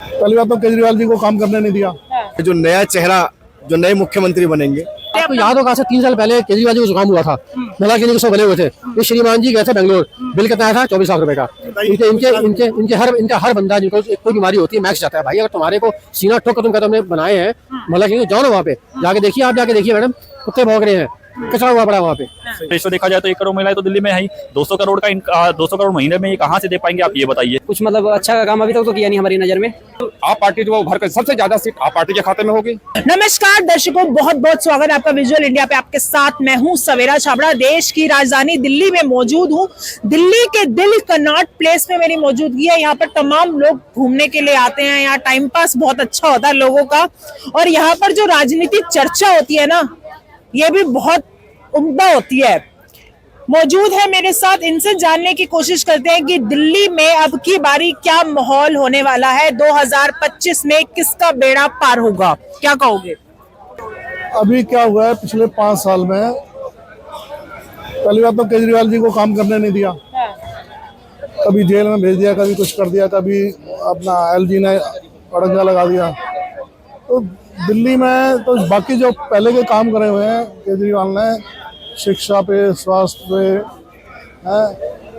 पहली बात तो केजरीवाल जी को काम करने नहीं दिया। जो नया चेहरा, जो नए मुख्यमंत्री बनेंगे। आपको याद होगा 3 साल पहले केजरीवाल जी को जुकाम हुआ था, मला क्लिनिक सब बने हुए थे। ये श्रीमान जी गए थे बेंगलोर, बिल कितना आया था 24 लाख रुपए का। इनके हर बंदा जिनको कोई बीमारी होती है मैक्स जाता है। भाई अगर तुम्हारे को सीना ठोक तुम कहते हमने बनाए हैं मला क्लिनिक, जाओ ना वहाँ पे जाके देखिए। आप जाके देखिए मैडम, कुत्ते भौंक रहे हैं, कचरा हुआ पड़ा वहाँ पे। रेशो देखा जाए तो 1 करोड़ महिलाएं तो दिल्ली में है ही। 200 करोड़ का 200 करोड़ महीने में ये कहाँ से दे पाएंगे, आप ये बताइए। कुछ मतलब अच्छा काम अभी तक तो किया नहीं हमारी नजर में। आप पार्टी जो भर कर सबसे ज्यादा सीट आप पार्टी के खाते में होगी। नमस्कार दर्शकों, बहुत बहुत स्वागत है आपका विजुअल इंडिया पे। आपके साथ मैं हूं सवेरा छाबड़ा। देश की राजधानी दिल्ली में मौजूद हूं। दिल्ली के दिल कनॉट प्लेस में मेरी मौजूदगी है। यहाँ पर तमाम लोग घूमने के लिए आते हैं। यहाँ टाइम पास बहुत अच्छा होता है लोगों का, और यहाँ पर जो राजनीतिक चर्चा होती है ना, ये भी बहुत उम्दा होती है। मौजूद है मेरे साथ, इनसे जानने की कोशिश करते हैं कि दिल्ली में अब की बारी क्या माहौल होने वाला है। 2025 में किसका बेड़ा पार होगा, क्या कहोगे? अभी क्या हुआ है पिछले 5 साल में, पहली बात तो केजरीवाल जी को काम करने नहीं दिया। कभी जेल में भेज दिया, कभी कुछ कर दिया, कभी अपना एलजी ने अड़ंगा लगा दिया। तो दिल्ली में तो बाकी जो पहले के काम करे हुए हैं केजरीवाल ने, शिक्षा पे, स्वास्थ्य पे है,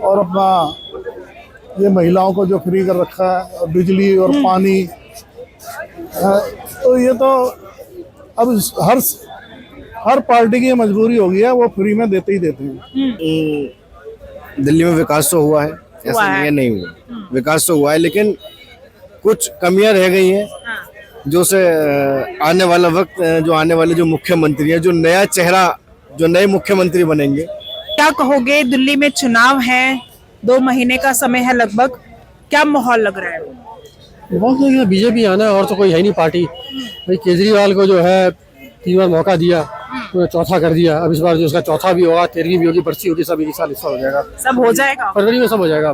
और अपना ये महिलाओं को जो फ्री कर रखा है, और बिजली और पानी है, तो ये तो अब हर पार्टी की मजबूरी हो गई है, वो फ्री में देते ही देते हैं। दिल्ली में विकास तो हुआ है, ऐसा नहीं है नहीं हुआ। विकास तो हुआ है, लेकिन कुछ कमियां रह गई हैं जो से आने वाला वक्त, जो आने वाले जो मुख्यमंत्री है, जो नया चेहरा, जो नए मुख्यमंत्री बनेंगे। क्या कहोगे? दिल्ली में चुनाव है, 2 महीने का समय है लगभग, क्या माहौल लग रहा है? बहुत बीजेपी आना है और तो कोई है नहीं पार्टी। भाई केजरीवाल को जो है 3 बार मौका दिया, तो चौथा कर दिया। अब इस बार जो उसका चौथा भी होगा, 13वीं भी होगी, पर्ची होगी, सब एक साल हिस्सा हो जाएगा, सब हो जाएगा फरवरी में सब हो जाएगा।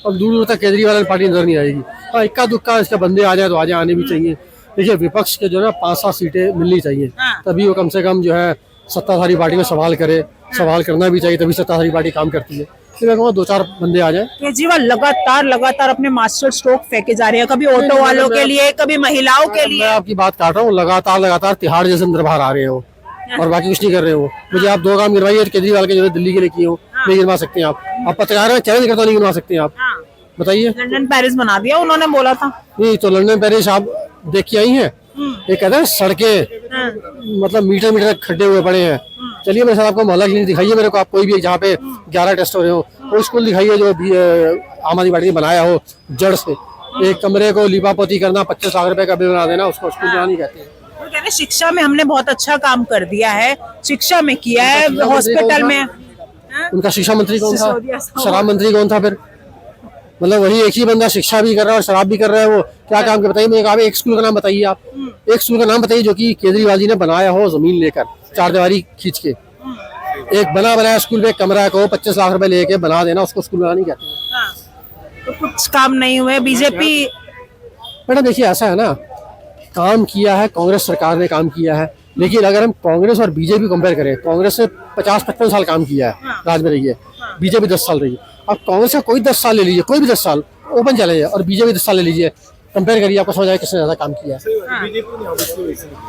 अब दूर दूर तक केजरीवाल पार्टी नजर नहीं आएगी। हाँ, इक्का दुक्का इसके बंदे आ जाए तो आ जाए, आने भी चाहिए। देखिए विपक्ष के जो है 5-7 सीटें मिलनी चाहिए, तभी वो कम से कम जो है सत्ताधारी पार्टी को सवाल करे। सवाल करना भी चाहिए, तभी सत्ताधारी पार्टी काम करती है। तो मैं कहूँगा 2-4 बंदे आ जाए। केजरीवाल लगातार अपने मास्टर स्ट्रोक फेंके जा रहे हैं, कभी ऑटो वालों के लिए, कभी महिलाओं के लिए। मैं आपकी बात काट रहा हूँ, लगातार तिहाड़ जैसे अंदर बाहर आ रहे हो और बाकी कुछ नहीं कर रहे हो। मुझे आप 2 काम गिरवाइए केजरीवाल के, जो दिल्ली के लिए किए हो, नहीं गिरवा सकते हैं आप पत्रकार हैं, चैलेंज करता नहीं गिरवा सकते हैं आप, बताइए। लंदन पेरिस बना दिया उन्होंने, बोला था। नहीं तो लंदन पेरिस आप देख के आई हैं, ये कहते हैं सड़कें मतलब मीटर खड्डे हुए पड़े हैं। चलिए मेरे साथ आपको मोहल्ला क्लिनिक दिखाइए मेरे को, आप कोई भी जहाँ पे 11 टेस्ट हो रहे हो, वो स्कूल दिखाइए जो आम आदमी पार्टी ने बनाया हो जड़ से। एक कमरे को लिपापोती करना, 25 लाख रुपए का बिल बना देना, उसको स्कूल बनानी कहते हैं। वो कह रहे शिक्षा में हमने बहुत अच्छा काम कर दिया है, शिक्षा में किया है, हॉस्पिटल में। उनका शिक्षा मंत्री कौन था? शराब मंत्री कौन था फिर? मतलब वही एक ही बंदा शिक्षा भी कर रहा है और शराब भी कर रहा है। वो क्या काम कर, बताइए मुझे। एक स्कूल का नाम बताइए आप, एक स्कूल का नाम बताइए जो कि केजरीवाल जी ने बनाया हो जमीन लेकर, 4 दीवारी खींच के। एक बनाया स्कूल में कमरा को 25 लाख रुपए लेके बना देना, उसको स्कूल बनानी कहते हैं। तो कुछ काम नहीं हुए। बीजेपी बेटा देखिए ऐसा है ना, काम किया है कांग्रेस सरकार ने, काम किया है। लेकिन अगर हम कांग्रेस और बीजेपी कंपेयर करें, कांग्रेस ने 50-55 साल काम किया है, राज में रही है। बीजेपी 10 साल रही है। अब कांग्रेस का कोई 10 साल ले लीजिए, कोई भी 10 साल ओपन चले जाए, और बीजेपी 10 साल ले लीजिए, कंपेयर करिए, आपको समझ आए किसने ज्यादा काम किया है।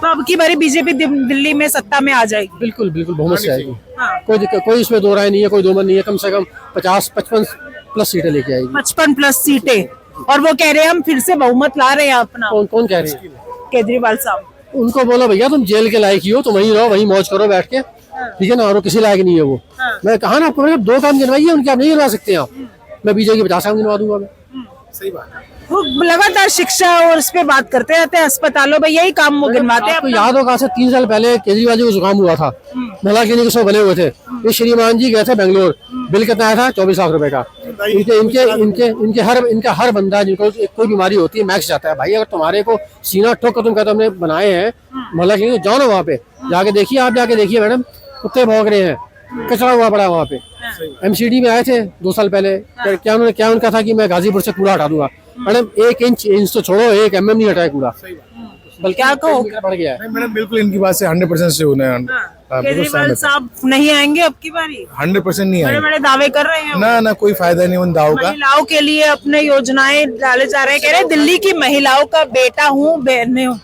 तो अब की बारी बीजेपी दिल्ली में सत्ता में आ जाएगी। बिल्कुल बहुमत से आएगी, कोई दिक्कत, कोई इसमें 2 राय नहीं है, कोई 2 मन नहीं है। कम से कम 50-55 प्लस सीटें लेके आएगी। 55 प्लस सीटें, और वो कह रहे हैं हम फिर से बहुमत ला रहे हैं अपना। कौन कह रहे हैं? केजरीवाल साहब। उनको बोलो भैया तुम जेल के लायक ही हो, तुम वहीं रहो, वहीं मौज करो बैठ के, ठीक है ना, और वो किसी लायक नहीं है वो। मैं कहा ना आपको, 2 काम गिनवाइए उनके, आप नहीं गिनवा सकते आप। मैं बीजेपी 50 काम गिनवा दूंगा मैं। सही बात है। वो लगातार शिक्षा और उस पे बात करते रहते हैं, अस्पतालों में यही काम वो गिनवाते हैं। आपको याद होगा 3 साल पहले केजरीवाल जी को जुकाम हुआ था, मला क्लिनिक सब बने हुए थे। ये श्रीमान जी गए थे बेंगलोर, बिल कितना आया था 24 लाख रुपए का। इनका हर बंदा जिनको कोई बीमारी होती है मैक्स जाता है। भाई अगर तुम्हारे को सीना ठोक तुम कहते हमने बनाए हैं मला क्लिनिक, जाओ ना वहाँ पे जाके देखिए। आप जाके देखिए मैडम, कुत्ते भौंक रहे हैं, कचरा हुआ पड़ा वहाँ पे। एमसीडी में आए थे 2 साल पहले, क्या उनका था कि मैं गाजीपुर से कूड़ा हटा दूंगा। मैडम 1 इंच तो छोड़ो, 1 mm नहीं हटाया कूड़ा, बल्कि क्या कहो बढ़ गया है। मैडम बिल्कुल इनकी बात से 100% से होना है। केजरीवाल साहब नहीं आएंगे अब की बारी? 100% नहीं बड़े आएंगे। बड़े दावे कर रहे हैं वो। ना कोई फायदा नहीं उन दावों का। महिलाओं के लिए अपने योजनाएं डाले जा रहे हैं, कह रहे हैं दिल्ली की महिलाओं का बेटा हूँ, बहन हूँ।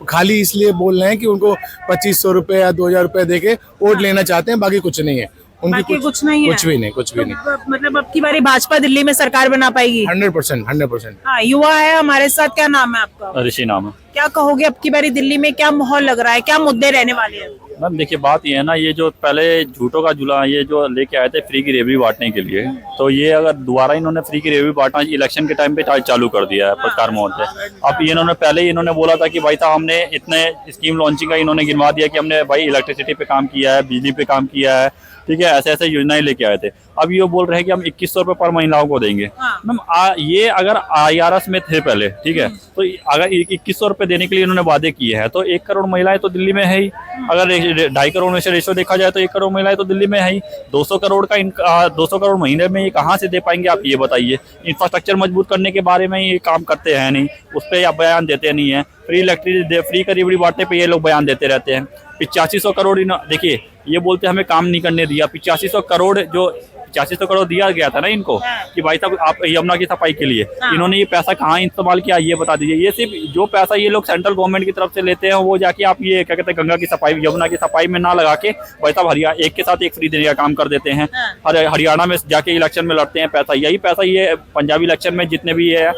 खाली इसलिए बोल रहे हैं कि उनको 2500 रुपए या 2000 रुपए देके वोट लेना चाहते हैं, बाकी कुछ नहीं है उनकी। बाकी कुछ नहीं है? कुछ भी नहीं, कुछ भी नहीं। मतलब अब की बारी भाजपा दिल्ली में सरकार बना पाएगी? 100%। हाँ, युवा है हमारे साथ, क्या नाम है आपका? ऋषि नाम है। क्या कहोगे अब की बारी दिल्ली में क्या माहौल लग रहा है, क्या मुद्दे रहने वाले हैं? मैम देखिए बात ये है ना, ये जो पहले झूठों का जुला ये जो लेके आए थे फ्री की रेवड़ी बांटने के लिए, तो ये अगर दोबारा इन्होंने फ्री की रेवड़ी बांटना इलेक्शन के टाइम पे चालू कर दिया है प्रचार मोड से। अब इन्होंने पहले ही इन्होंने बोला था कि भाई साहब हमने इतने स्कीम लॉन्चिंग का इन्होंने गिनवा दिया कि हमने भाई इलेक्ट्रिसिटी पे काम किया है, बिजली पे काम किया है, ठीक है, ऐसे ऐसे योजनाएं लेके आए थे। अब ये बोल रहे हैं कि हम 2100 रुपए पर महिलाओं को देंगे। मैम ये अगर IRS में थे पहले, ठीक है, तो अगर 2100 रुपए देने के लिए इन्होंने वादे किए हैं तो 1 करोड़ महिलाएं तो दिल्ली में है ही। अगर 2.5 करोड़ में से रेशो देखा जाए तो 1 करोड़ महिलाएं तो दिल्ली में है ही। 200 करोड़ महीने में ये कहाँ से दे पाएंगे आप ये बताइए। इंफ्रास्ट्रक्चर मजबूत करने के बारे में ये काम करते हैं नहीं, उस पर आप बयान देते नहीं है। फ्री इलेक्ट्रिसिटी फ्री का रेवड़ी बांटने पे ये लोग बयान देते रहते हैं। 8500 करोड़ देखिए ये बोलते हमें काम नहीं करने दिया। 8500 करोड़ जो 8500 करोड़ दिया गया था ना इनको कि भाई साहब आप यमुना की सफाई के लिए, इन्होंने ये पैसा कहाँ इस्तेमाल किया ये बता दीजिए। ये सिर्फ जो पैसा ये लोग सेंट्रल गवर्नमेंट की तरफ से लेते हैं वो जाके आप ये क्या कहते हैं गंगा की सफाई यमुना की सफाई में ना लगा के भाई साहब हरियाणा एक के साथ एक फ्री देने का काम कर देते हैं। हरियाणा में जाके इलेक्शन में लड़ते हैं, पैसा यही पैसा ये पंजाबी इलेक्शन में जितने भी है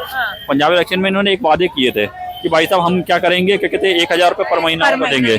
पंजाबी इलेक्शन में इन्होंने एक वादे किए थे कि भाई साहब हम क्या करेंगे, क्या कहते हैं 1000 रुपए पर महीना देंगे।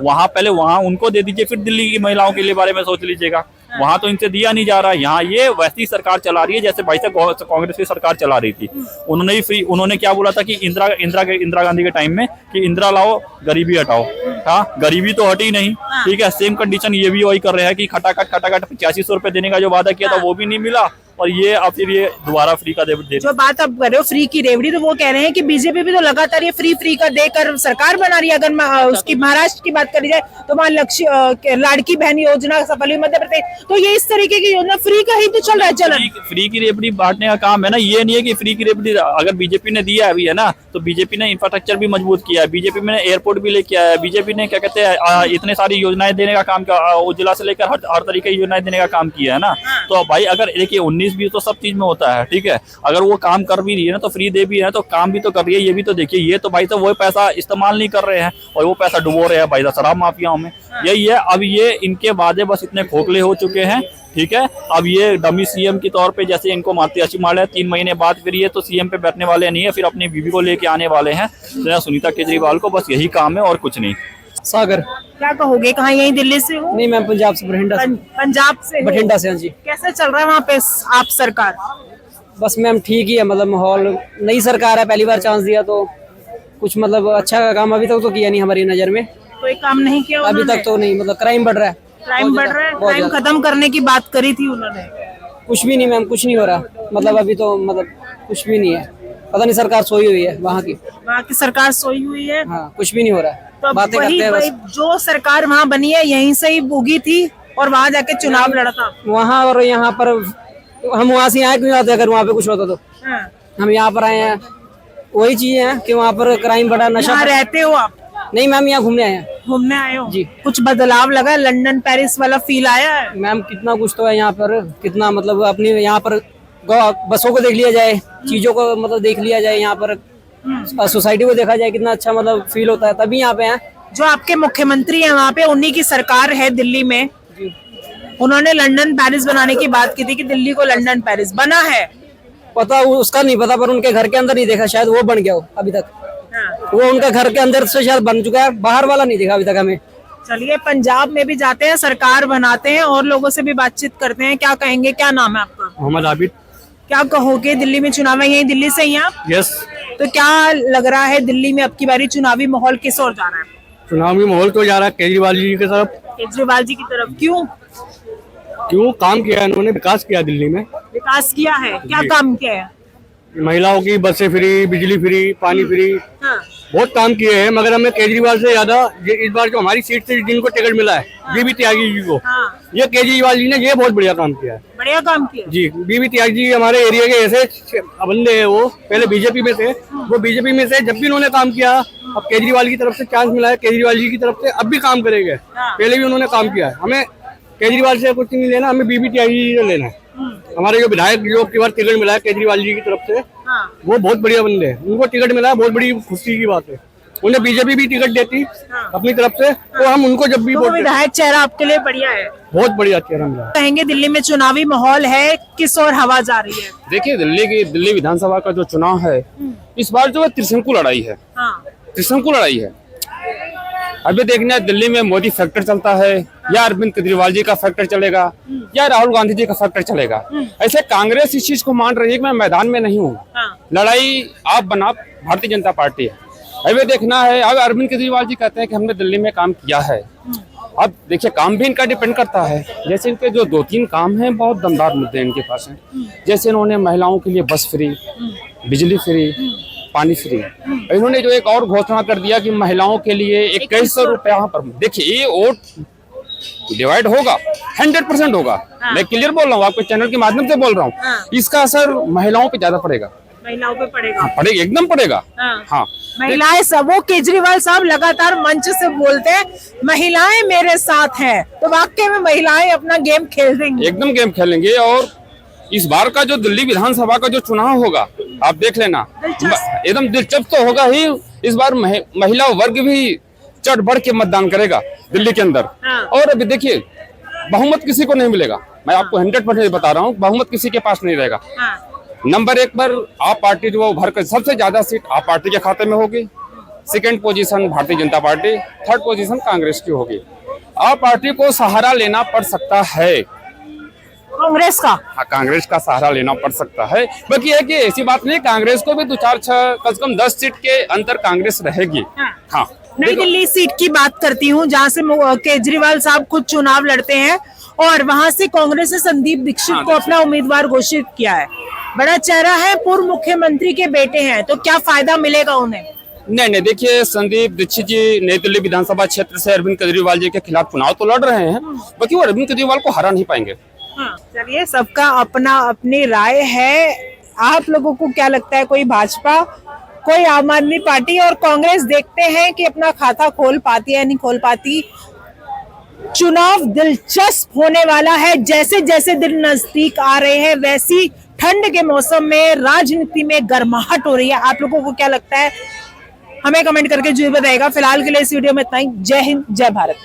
वहाँ पहले वहाँ उनको दे दीजिए, फिर दिल्ली की महिलाओं के लिए बारे में सोच लीजिएगा। वहाँ तो इनसे दिया नहीं जा रहा है, यहाँ ये वैसी सरकार चला रही है जैसे भाई साहब कांग्रेस की सरकार चला रही थी। उन्होंने ही फ्री, उन्होंने क्या बोला था कि इंदिरा गांधी के टाइम में कि इंदिरा लाओ गरीबी हटाओ। हाँ, गरीबी तो हटी नहीं, ठीक है। सेम कंडीशन ये भी वही कर रहे हैं कि खटाखट 8500 रुपए देने का जो वादा किया था वो भी नहीं मिला और ये अब फिर ये दोबारा फ्री का दे। जो बात आप कर रहे हो फ्री की रेवड़ी, तो वो कह रहे हैं कि बीजेपी भी तो लगातार ये फ्री का देकर सरकार बना रही है। अगर उसकी महाराष्ट्र की बात करी जाए तो वहाँ लाड़की बहन योजना सफल हुई मध्य प्रदेश, तो ये इस तरीके की योजना फ्री का ही तो चल रहा है चलन। फ्री की रेवड़ी बांटने का काम है ना, ये नहीं है कि फ्री की रेवड़ी अगर बीजेपी ने दिया अभी है ना, तो बीजेपी ने इंफ्रास्ट्रक्चर भी मजबूत किया है, बीजेपी ने एयरपोर्ट भी लेके आया है, बीजेपी ने क्या कहते हैं इतने सारी योजनाएं देने का काम किया, उज्ज्वला से लेकर हर तरीके की योजनाएं देने का काम किया है ना। तो भाई अगर देखिए 19-20 तो सब चीज में होता है, ठीक है, अगर वो काम कर भी रही है ना तो फ्री दे भी है तो काम भी तो कर रही है, ये भी तो देखिए। ये तो भाई तो वो पैसा इस्तेमाल नहीं कर रहे हैं और वो पैसा डुबो रहे हैं भाई शराब माफियाओं में। यही है, अब ये इनके वादे बस इतने खोखले हो चुके हैं, ठीक है। अब ये डमी सीएम के तौर पे जैसे इनको मारती मार है, 3 महीने बाद फिर ये तो सीएम पे बैठने वाले नहीं है, फिर अपनी बीवी को लेके आने वाले हैं। सुनीता केजरीवाल को बस यही काम है और कुछ नहीं। सागर। क्या कहोगे, कहाँ यही दिल्ली से हो? नहीं मैम, पंजाब से, बठिंडा से। पंजाब से? बठिंडा से, हाँ जी। कैसे चल रहा है वहाँ पे आप सरकार? बस मैम ठीक ही है, मतलब माहौल, नई सरकार है, पहली बार चांस दिया तो कुछ मतलब अच्छा काम अभी तक तो किया नहीं हमारी नजर में। कोई काम नहीं किया अभी तक तो नहीं, मतलब क्राइम बढ़ रहा है। क्राइम बढ़ रहा है, क्राइम खत्म करने की बात करी थी उन्होंने। कुछ भी नहीं मैम, कुछ नहीं हो रहा, मतलब अभी तो मतलब कुछ भी नहीं है। पता नहीं सरकार सोई हुई है वहाँ की सरकार सोई हुई है। हाँ, कुछ भी नहीं हो रहा है, तो बातें करते हैं बस। जो सरकार वहाँ बनी है यहीं से ही उगी थी और वहाँ जाके चुनाव लड़ा था। वहाँ और यहाँ पर हम वहाँ से आए क्यों आते, अगर वहाँ पे कुछ होता तो। हम यहाँ पर आए हैं, वही चीजें हैं कि वहाँ पर क्राइम बढ़ा, नशा। रहते हो आप? नहीं मैम, यहाँ घूमने आए हैं। घूमने आए हो जी। कुछ बदलाव लगा, लंदन पेरिस वाला फील आया है? मैम कितना कुछ तो है यहाँ पर, कितना मतलब अपनी यहाँ पर बसों को देख लिया जाए, चीजों को मतलब देख लिया जाए, यहाँ पर सोसाइटी को देखा जाए, कितना अच्छा मतलब फील होता है, तभी यहाँ पे हैं। जो आपके मुख्यमंत्री है वहाँ पे, उन्हीं की सरकार है दिल्ली में, उन्होंने लंदन पेरिस बनाने की बात की थी कि दिल्ली को लंदन पेरिस बना है। पता उसका नहीं पता, पर उनके घर के अंदर नहीं देखा, शायद वो बन गया हो अभी तक। वो उनका घर के अंदर से शायद बन चुका है, बाहर वाला नहीं देखा अभी तक हमें। चलिए, पंजाब में भी जाते हैं, सरकार बनाते हैं और लोगों से भी बातचीत करते हैं। क्या कहेंगे, क्या नाम है आपका? मोहम्मद आबिद। क्या कहोगे, दिल्ली में चुनाव है, यही दिल्ली से ही आप? यस। तो क्या लग रहा है दिल्ली में अब की बारी चुनावी माहौल किस ओर जा रहा है? चुनावी माहौल तो जा रहा है केजरीवाल जी की तरफ। केजरीवाल जी की तरफ? क्यों काम किया है उन्होंने, विकास किया दिल्ली में। विकास किया है, क्या काम किया है? महिलाओं की बसें फ्री, बिजली फ्री, पानी फ्री, बहुत काम किए हैं। मगर हमें केजरीवाल से ज्यादा इस बार जो हमारी सीट से जिनको टिकट मिला है, बीबी त्यागी जी को, ये केजरीवाल जी ने ये बहुत बढ़िया काम किया है। बढ़िया काम किया जी। बीबी त्यागी जी हमारे एरिया के ऐसे बंदे हैं, वो पहले बीजेपी में थे, वो बीजेपी में से जब भी उन्होंने काम किया अब केजरीवाल की तरफ से चांस मिला है, केजरीवाल जी की तरफ से अब भी काम करेंगे। पहले भी उन्होंने काम किया है। हमें केजरीवाल से कुछ नहीं लेना, हमें बीबीटीआई से लेना है। हमारे जो विधायक जो की बार टिकट मिला है केजरीवाल जी की तरफ से, वो बहुत बढ़िया बंदे हैं। उनको टिकट मिला है, बहुत बड़ी खुशी की बात है। उन्हें बीजेपी भी टिकट देती अपनी तरफ से, तो हम उनको जब भी तो विधायक चेहरा आपके लिए बढ़िया है, बहुत बढ़िया चेहरा मिला। कहेंगे दिल्ली में चुनावी माहौल है, किस और हवा जा रही है? देखिए दिल्ली विधानसभा का जो चुनाव है इस बार जो है त्रिशंकु लड़ाई है। त्रिशंकु लड़ाई है। अभी देखना दिल्ली में मोदी फैक्टर चलता है या अरविंद केजरीवाल जी का फैक्टर चलेगा या राहुल गांधी जी का फैक्टर चलेगा। ऐसे कांग्रेस इस चीज को मान रही है कि मैं मैदान में नहीं हूँ, लड़ाई आप बना भारतीय जनता पार्टी है। अभी देखना है, अब अरविंद केजरीवाल जी कहते हैं कि हमने दिल्ली में काम किया है। अब देखिए काम भी इनका डिपेंड करता है। जैसे इनके जो 2-3 काम हैं बहुत दमदार मुद्दे इनके पास हैं। जैसे इन्होंने महिलाओं के लिए बस फ्री, बिजली फ्री, पानी फ्री। इन्होंने जो एक और घोषणा कर दिया कि महिलाओं के लिए 2100 रुपया पर। देखिए ये वोट डिवाइड होगा, 100% होगा। मैं क्लियर बोल रहा हूँ, आपके चैनल के माध्यम से बोल रहा हूँ। इसका असर महिलाओं पे ज्यादा पड़ेगा। महिलाओं पे पड़ेगा? पड़ेगा, एकदम पड़ेगा। हाँ महिलाएं सब, वो केजरीवाल साहब लगातार मंच से बोलते हैं महिलाएं मेरे साथ हैं, तो वाकई में महिलाएं अपना गेम खेल देंगी, एकदम गेम खेलेंगे। और इस बार का जो दिल्ली विधानसभा का जो चुनाव होगा आप देख लेना, एकदम दिलचस्प तो होगा ही। इस बार महिला वर्ग भी चढ़ बढ़ के मतदान करेगा दिल्ली के अंदर। और अभी देखिए बहुमत किसी को नहीं मिलेगा, मैं आपको 100% बता रहा हूँ, बहुमत किसी के पास नहीं रहेगा। नंबर 1 पर आप पार्टी जो भर कर सबसे ज्यादा सीट आप पार्टी के खाते में होगी। Second position Bharatiya Janata party, third position Congress की होगी। आप पार्टी को सहारा लेना पड़ सकता है, कांग्रेस का। हाँ कांग्रेस का सहारा लेना पड़ सकता है। बाकी है कि ऐसी बात नहीं, कांग्रेस को भी 2-4-6 कम से कम 10 सीट के अंतर कांग्रेस रहेगी। हाँ नई दिल्ली सीट की बात करती हूँ जहाँ से केजरीवाल साहब खुद चुनाव लड़ते हैं और वहां से कांग्रेस ने संदीप दीक्षित को अपना उम्मीदवार घोषित किया है। बड़ा चेहरा है, पूर्व मुख्यमंत्री के बेटे हैं, तो क्या फायदा मिलेगा उन्हें? नहीं, देखिए संदीप दीक्षित जी नई दिल्ली विधानसभा क्षेत्र से अरविंद केजरीवाल जी के खिलाफ चुनाव तो लड़ रहे हैं, बाकी वो अरविंद केजरीवाल को हरा नहीं पाएंगे। चलिए, सबका अपना अपनी राय है। आप लोगों को क्या लगता है, कोई भाजपा, कोई आम आदमी पार्टी और कांग्रेस, देखते हैं कि अपना खाता खोल पाती है नहीं खोल पाती। चुनाव दिलचस्प होने वाला है। जैसे जैसे दिन नजदीक आ रहे हैं वैसी ठंड के मौसम में राजनीति में गर्माहट हो रही है। आप लोगों को क्या लगता है, हमें कमेंट करके जरूर बताइएगा। फिलहाल के लिए इस वीडियो में इतना ही। जय हिंद, जय भारत।